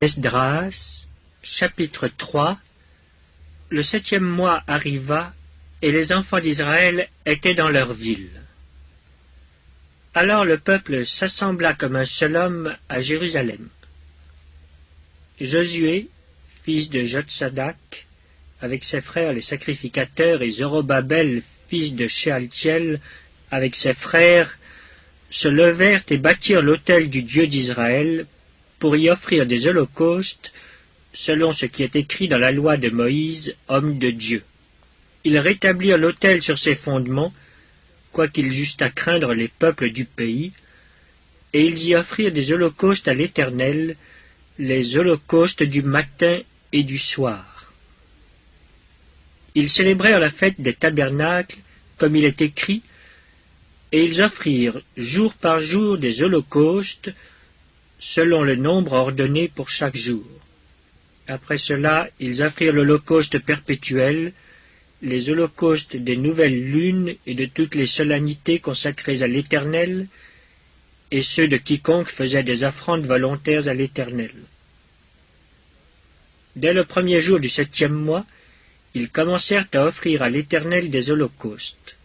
Esdras, chapitre 3. Le 7e mois arriva, et les enfants d'Israël étaient dans leur ville. Alors le peuple s'assembla comme un seul homme à Jérusalem. Josué, fils de Jotsadak, avec ses frères les sacrificateurs, et Zorobabel, fils de Shealtiel, avec ses frères, se levèrent et bâtirent l'autel du Dieu d'Israël, pour y offrir des holocaustes, selon ce qui est écrit dans la loi de Moïse, homme de Dieu. Ils rétablirent l'autel sur ses fondements, quoiqu'ils eussent à craindre les peuples du pays, et ils y offrirent des holocaustes à l'Éternel, les holocaustes du matin et du soir. Ils célébrèrent la fête des tabernacles, comme il est écrit, et ils offrirent jour par jour des holocaustes, selon le nombre ordonné pour chaque jour. Après cela, ils offrirent l'holocauste perpétuel, les holocaustes des nouvelles lunes et de toutes les solennités consacrées à l'Éternel, et ceux de quiconque faisait des offrandes volontaires à l'Éternel. Dès le premier jour du 7e mois, ils commencèrent à offrir à l'Éternel des holocaustes.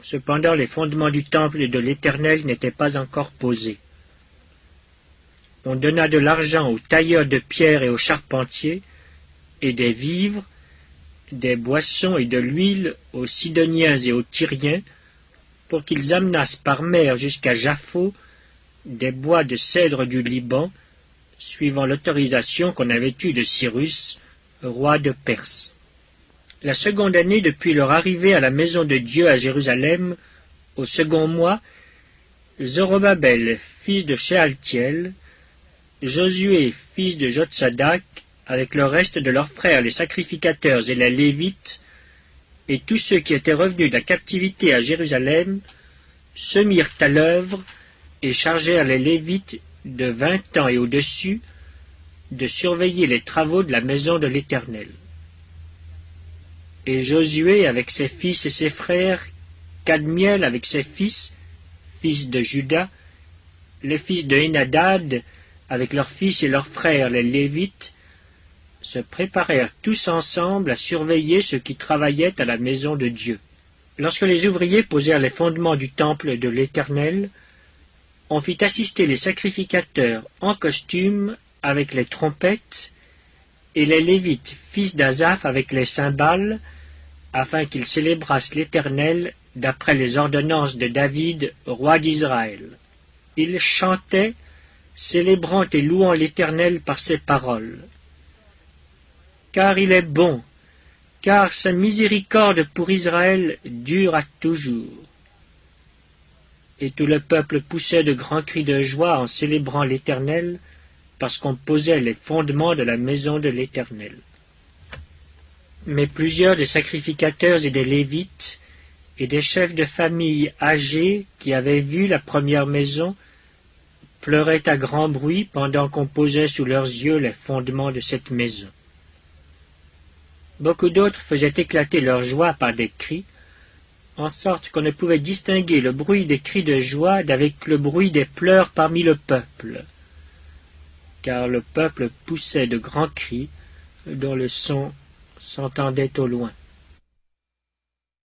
Cependant, les fondements du temple de l'Éternel n'étaient pas encore posés. On donna de l'argent aux tailleurs de pierre et aux charpentiers, et des vivres, des boissons et de l'huile aux Sidoniens et aux Tyriens, pour qu'ils amenassent par mer jusqu'à Japhos des bois de cèdre du Liban, suivant l'autorisation qu'on avait eue de Cyrus, roi de Perse. La seconde année depuis leur arrivée à la maison de Dieu à Jérusalem, au second mois, Zorobabel, fils de Shealtiel, Josué, fils de Jotsadak, avec le reste de leurs frères les sacrificateurs et les Lévites, et tous ceux qui étaient revenus de la captivité à Jérusalem, se mirent à l'œuvre et chargèrent les Lévites de 20 ans et au-dessus de surveiller les travaux de la maison de l'Éternel. Et Josué avec ses fils et ses frères, Kadmiel avec ses fils de Juda, les fils de Henadad, avec leurs fils et leurs frères les Lévites, se préparèrent tous ensemble à surveiller ceux qui travaillaient à la maison de Dieu. Lorsque les ouvriers posèrent les fondements du temple de l'Éternel, on fit assister les sacrificateurs en costume avec les trompettes, et les Lévites, fils d'Asaph, avec les cymbales, afin qu'ils célébrassent l'Éternel d'après les ordonnances de David, roi d'Israël. Ils chantaient, célébrant et louant l'Éternel par ses paroles. Car il est bon, car sa miséricorde pour Israël dure à toujours. Et tout le peuple poussait de grands cris de joie en célébrant l'Éternel, parce qu'on posait les fondements de la maison de l'Éternel. Mais plusieurs des sacrificateurs et des Lévites, et des chefs de famille âgés qui avaient vu la première maison, pleuraient à grand bruit pendant qu'on posait sous leurs yeux les fondements de cette maison. Beaucoup d'autres faisaient éclater leur joie par des cris, en sorte qu'on ne pouvait distinguer le bruit des cris de joie d'avec le bruit des pleurs parmi le peuple, car le peuple poussait de grands cris, dont le son s'entendait au loin.